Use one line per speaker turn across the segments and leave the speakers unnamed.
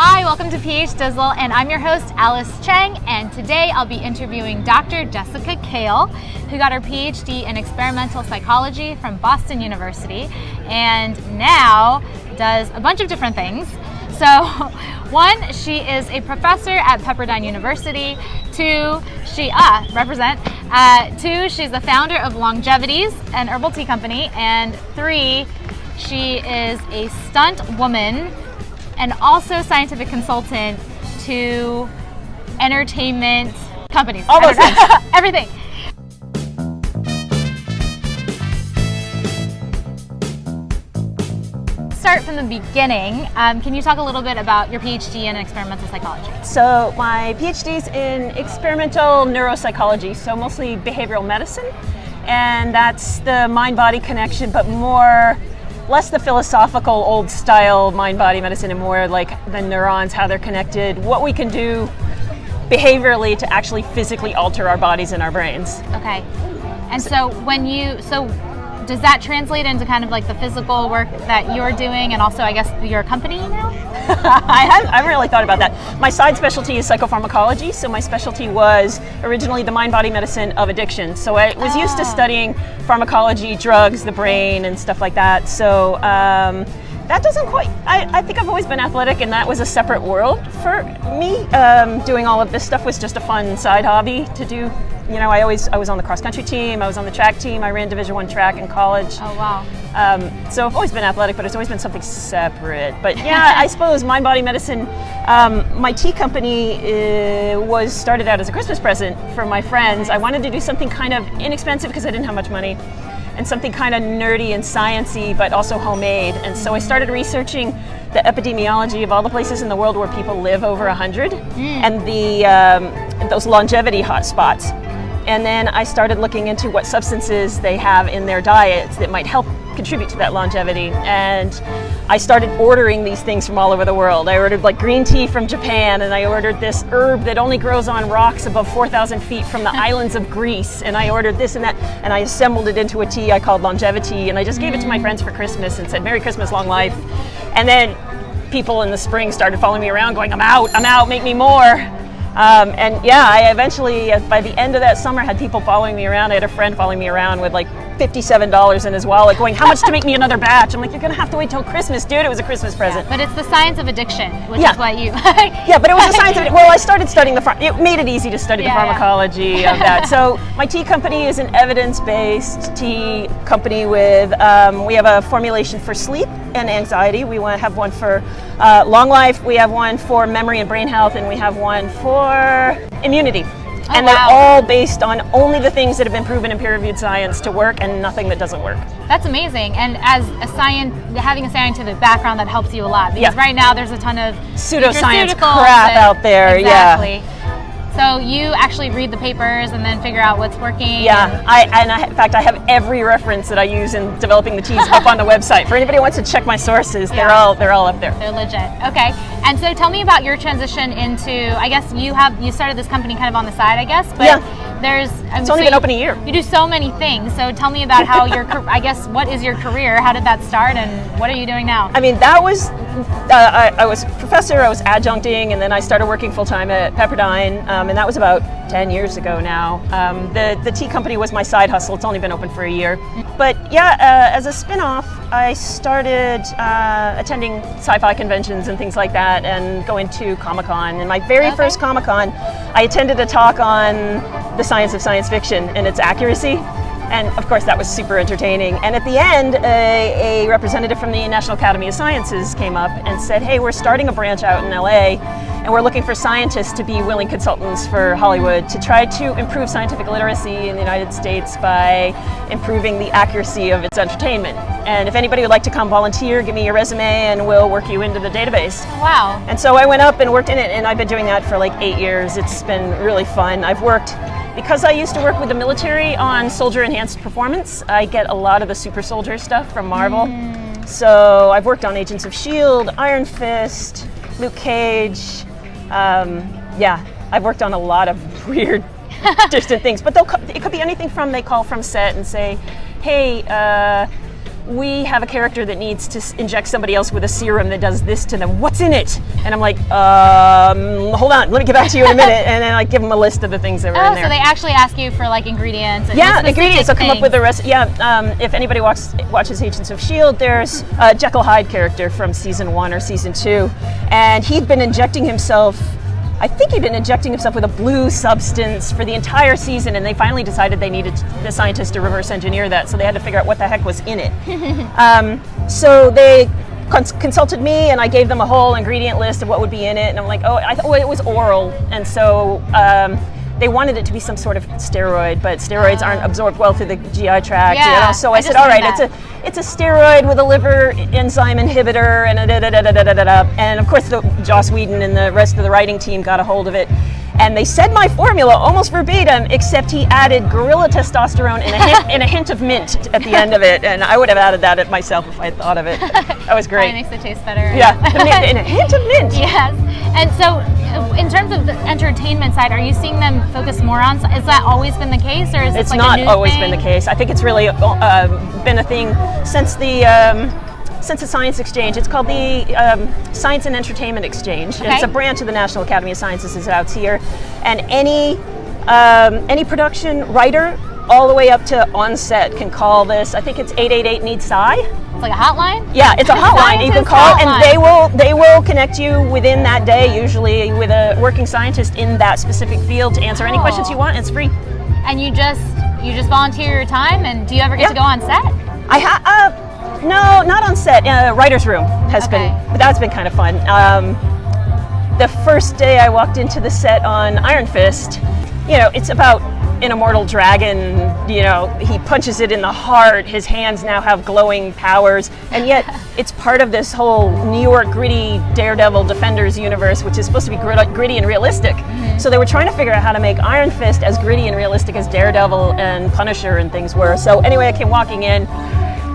Hi, welcome to PhDizzle, and I'm your host, Alice Cheng, and today I'll be interviewing Dr. Jessica Cail, who got her PhD in experimental psychology from Boston University, and now does a bunch of different things. So, one, she is a professor at Pepperdine University. Two, two, she's the founder of Longevities, an herbal tea company, and three, she is a stunt woman and also scientific consultant to entertainment companies.
All those things.
Everything. Start from the beginning. Can you talk a little bit about your PhD in experimental psychology?
So my PhD is in experimental neuropsychology, so mostly behavioral medicine, and that's the mind-body connection, but less the philosophical old style mind-body medicine and more like the neurons, how they're connected, what we can do behaviorally to actually physically alter our bodies and our brains.
Okay. And so does that translate into kind of like the physical work that you're doing and also I guess your company now?
I haven't really thought about that. My side specialty is psychopharmacology, so my specialty was originally the mind-body medicine of addiction. So I was used to studying pharmacology, drugs, the brain, and stuff like that. So that doesn't quite, I think I've always been athletic, and that was a separate world for me. Doing all of this stuff was just a fun side hobby to do. You know, I was on the cross-country team, I was on the track team, I ran Division I track in college.
Oh, wow.
So I've always been athletic, but it's always been something separate. But yeah, I suppose mind-body medicine, my tea company was started out as a Christmas present for my friends. I wanted to do something kind of inexpensive because I didn't have much money, and something kind of nerdy and sciencey, but also homemade. And so I started researching the epidemiology of all the places in the world where people live over 100 and those longevity hotspots. And then I started looking into what substances they have in their diets that might help contribute to that longevity. And I started ordering these things from all over the world. I ordered like green tea from Japan, and I ordered this herb that only grows on rocks above 4,000 feet from the islands of Greece. And I ordered this and that, and I assembled it into a tea I called Longevity, and I just gave it to my friends for Christmas and said, "Merry Christmas, long life." And then people in the spring started following me around going, I'm out, make me more. And yeah, I eventually, by the end of that summer, had people following me around. I had a friend following me around with like $57 in his wallet going, how much to make me another batch? I'm like, you're gonna have to wait till Christmas, dude. It was a Christmas present.
Yeah, but it's the science of addiction, which is what you...
Yeah, but it was the science of it. Well, I started studying it made it easy to study the pharmacology of that. So my tea company is an evidence-based tea company with, we have a formulation for sleep and anxiety. We want to have one for long life, we have one for memory and brain health, and we have one for immunity. And they're all based on only the things that have been proven in peer-reviewed science to work and nothing that doesn't work.
That's amazing. And as having a scientific background, that helps you a lot. Because right now there's a ton of
pseudoscience crap out there.
Exactly. So you actually read the papers and then figure out what's working.
Yeah, in fact, I have every reference that I use in developing the teas up on the website. For anybody who wants to check my sources, they're all up there.
They're legit. Okay, and so tell me about your transition into. I guess you started this company kind of on the side, I guess. But it's
only been open a year.
You do so many things. So tell me about how I guess what is your career? How did that start, and what are you doing now?
I mean, that was I was a professor. I was adjuncting, and then I started working full time at Pepperdine. And that was about 10 years ago now. The tea company was my side hustle. It's only been open for a year. But yeah, as a spin-off, I started attending sci-fi conventions and things like that and going to Comic-Con. And my very first Comic-Con, I attended a talk on the science of science fiction and its accuracy. And of course that was super entertaining. And at the end, a representative from the National Academy of Sciences came up and said, hey, we're starting a branch out in LA, and we're looking for scientists to be willing consultants for Hollywood to try to improve scientific literacy in the United States by improving the accuracy of its entertainment. And if anybody would like to come volunteer, give me your resume and we'll work you into the database.
Wow.
And so I went up and worked in it, and I've been doing that for like 8 years. It's been really fun. I've worked, because I used to work with the military on soldier enhanced performance, I get a lot of the super soldier stuff from Marvel. So I've worked on Agents of S.H.I.E.L.D., Iron Fist, Luke Cage. I've worked on a lot of weird, distant things. But it could be anything from they call from set and say, hey, we have a character that needs to inject somebody else with a serum that does this to them. What's in it? And I'm like, hold on, let me get back to you in a minute. And then I give them a list of the things that were in there.
So they actually ask you for like ingredients. And
ingredients. I'll come up with the rest. If anybody watches Agents of S.H.I.E.L.D., there's a Jekyll Hyde character from season 1 or season 2. And he'd been injecting himself, I think he'd been injecting himself with a blue substance for the entire season, and they finally decided they needed the scientists to reverse engineer that, so they had to figure out what the heck was in it. So they consulted me, and I gave them a whole ingredient list of what would be in it, and I'm like, I thought it was oral, and so they wanted it to be some sort of steroid, but steroids aren't absorbed well through the GI tract.
Yeah,
so I said, all right, it's a steroid with a liver enzyme inhibitor, and and of course Joss Whedon and the rest of the writing team got a hold of it, and they said my formula almost verbatim, except he added gorilla testosterone and a hint of mint at the end of it, and I would have added that myself if I had thought of it. That was great.
It makes it taste better.
Yeah, and a hint of mint.
Yes, and so in terms of the entertainment side, are you seeing them focus more on? Has that always been the case, or is it like a new thing? It's not
always been the case. I think it's really been a thing since the Science Exchange. It's called the Science and Entertainment Exchange.
Okay.
It's a branch of the National Academy of Sciences is out here, and any production writer all the way up to on set can call this. I think it's 888-NEED-SCI.
It's like a hotline?
Yeah, it's a hotline. You can call and they will connect you within that day, usually with a working scientist in that specific field to answer any questions you want. It's free.
And you just volunteer your time, and do you ever get to go on set?
No, not on set. Writer's room that's been kind of fun. The first day I walked into the set on Iron Fist, it's about an immortal dragon, he punches it in the heart, his hands now have glowing powers, and yet it's part of this whole New York gritty Daredevil Defenders universe, which is supposed to be gritty and realistic. Mm-hmm. So they were trying to figure out how to make Iron Fist as gritty and realistic as Daredevil and Punisher and things were. So anyway, I came walking in,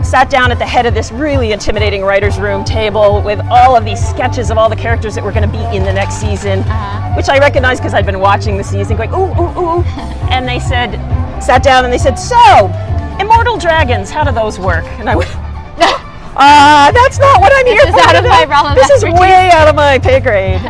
sat down at the head of this really intimidating writer's room table with all of these sketches of all the characters that were going to be in the next season, which I recognized because I'd been watching the season going, ooh, ooh, ooh. And they sat down and they said, so, immortal dragons, how do those work? And I went, that's not what I'm here for. This is way out of my pay grade.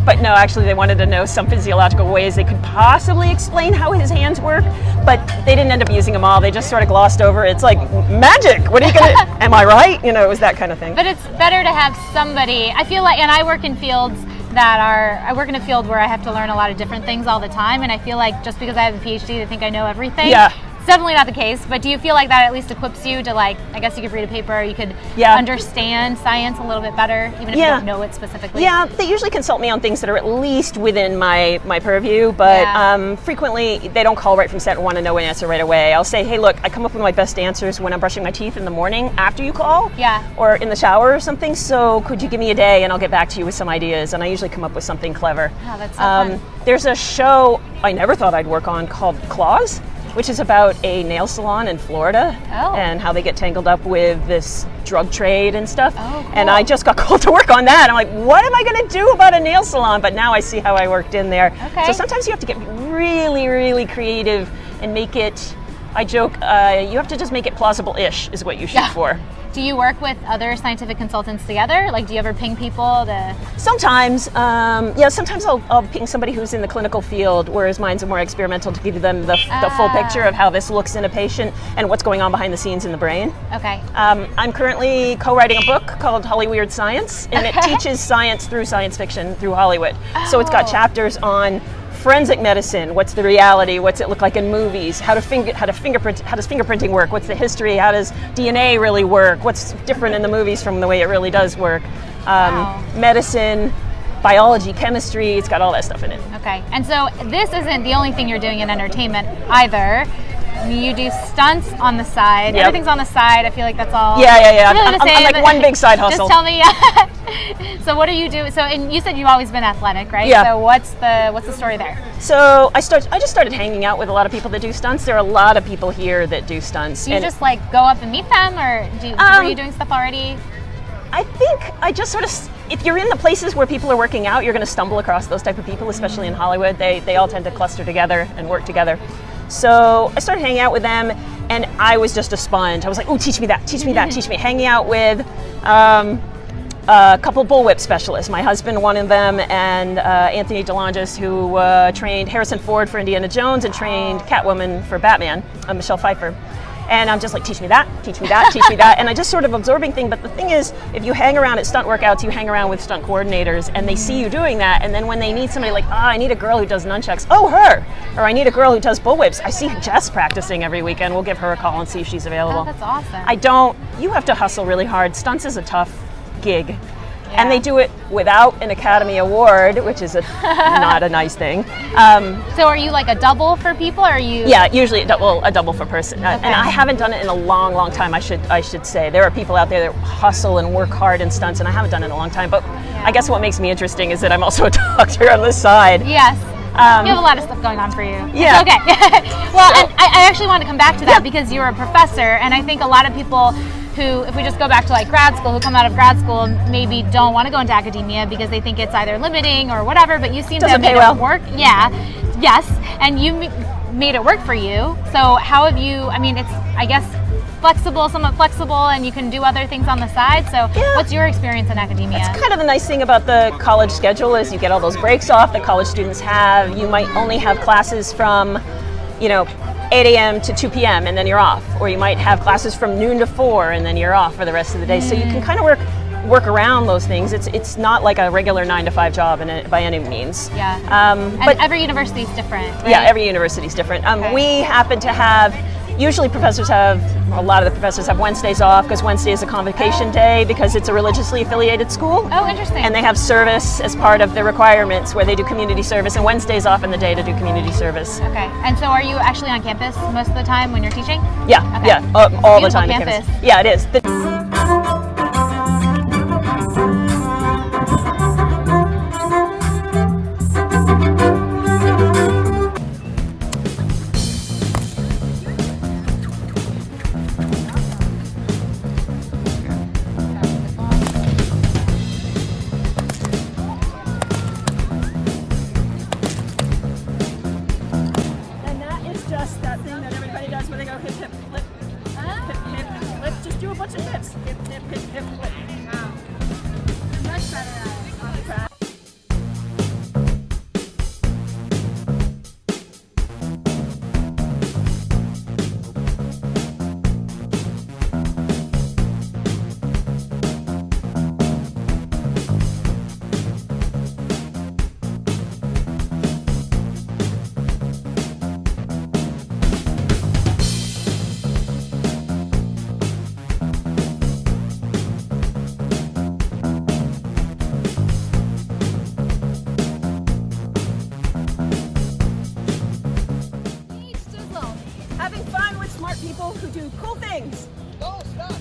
But no, actually they wanted to know some physiological ways they could possibly explain how his hands work, but they didn't end up using them all. They just sort of glossed over it. It's like magic. What are you gonna? Am I right? It was that kind of thing.
But it's better to have somebody. I feel like, and I work in fields I work in a field where I have to learn a lot of different things all the time, and I feel like just because I have a PhD, they think I know everything.
Yeah.
It's definitely not the case, but do you feel like that at least equips you to, like, I guess you could read a paper, you could understand science a little bit better, even if you don't know it specifically?
Yeah, they usually consult me on things that are at least within my purview, but frequently they don't call right from set and want to know an answer right away. I'll say, hey, look, I come up with my best answers when I'm brushing my teeth in the morning after you call, or in the shower or something, so could you give me a day and I'll get back to you with some ideas, and I usually come up with something clever.
Oh, that's so fun.
There's a show I never thought I'd work on called Claws, which is about a nail salon in Florida and how they get tangled up with this drug trade and stuff. Oh, cool. And I just got called to work on that. I'm like, what am I going to do about a nail salon? But now I see how I worked in there. Okay. So sometimes you have to get really, really creative and make it, I joke, you have to just make it plausible-ish is what you shoot for.
Do you work with other scientific consultants together? Like, do you ever ping people to?
Sometimes, sometimes I'll ping somebody who's in the clinical field, whereas mine's more experimental, to give them the full picture of how this looks in a patient and what's going on behind the scenes in the brain.
Okay.
I'm currently co-writing a book called Hollyweird Science, and it teaches science through science fiction through Hollywood. So it's got chapters on forensic medicine, what's the reality, what's it look like in movies, how does fingerprinting work, what's the history, how does DNA really work, what's different in the movies from the way it really does work, medicine, biology, chemistry, it's got all that stuff in it.
Okay, and so this isn't the only thing you're doing in entertainment either. You do stunts on the side. Yep. Everything's on the side. I feel like that's all.
Yeah.
Really
I'm like one big side hustle.
Just tell me. So what do you do? So, and you said you've always been athletic, right?
Yeah.
So what's the story there?
So I just started hanging out with a lot of people that do stunts. There are a lot of people here that do stunts.
Do you just like go up and meet them, or were you doing stuff already?
I think I just sort of, if you're in the places where people are working out, you're going to stumble across those type of people, especially in Hollywood. They all tend to cluster together and work together. So I started hanging out with them, And I was just a sponge. I was like, oh, teach me that, teach me that, teach me. Hanging out with a couple bullwhip specialists. My husband, one of them, and Anthony DeLongis, who trained Harrison Ford for Indiana Jones and trained Catwoman for Batman, Michelle Pfeiffer. And I'm just like, teach me that, teach me that, teach me that. And I just sort of absorbing thing. But the thing is, if you hang around at stunt workouts, you hang around with stunt coordinators and they see you doing that. And then when they need somebody like, I need a girl who does nunchucks, oh, her. Or I need a girl who does bullwhips. I see Jess practicing every weekend. We'll give her a call and see if she's available.
Oh, that's awesome.
You have to hustle really hard. Stunts is a tough gig. And they do it without an Academy Award, which is not a nice thing.
So are you like a double for people, or are you?
Yeah, usually a double for person. Okay. And I haven't done it in a long, long time, I should say. There are people out there that hustle and work hard in stunts, and I haven't done it in a long time. But I guess what makes me interesting is that I'm also a doctor on the side.
Yes. You have a lot of stuff going on for you.
Yeah.
It's okay. Well, and I actually want to come back to that because you're a professor, and I think a lot of people who, if we just go back to like grad school, who come out of grad school maybe don't want to go into academia because they think it's either limiting or whatever, but you seem to have made it work. Yeah, yes, and you made it work for you. So how have you, I mean, it's, I guess, flexible, somewhat flexible, and you can do other things on the side. So what's your experience in academia?
It's kind of the nice thing about the college schedule is you get all those breaks off that college students have. You might only have classes from, 8 a.m. to 2 p.m. and then you're off. Or you might have classes from noon to 4 and then you're off for the rest of the day. So you can kind of work around those things. It's not like a regular 9-to-5 job by any means.
Yeah. But every university is different, right?
Yeah, every university is different. We happen to have, usually a lot of the professors have Wednesdays off because Wednesday is a convocation day because it's a religiously affiliated school.
Oh, interesting.
And they have service as part of the requirements where they do community service, and Wednesday's off in the day to do community service.
Okay. And so are you actually on campus most of the time when you're teaching?
Yeah,
okay.
Yeah, all the time.
Campus.
Yeah, it is. That thing that everybody does where they go hip, hip, flip, hip, hip, flip. Just do a bunch of hips. Hip, hip, hip, hip, flip. Wow. You're much better at it. Having fun with smart people who do cool things.
No, stop.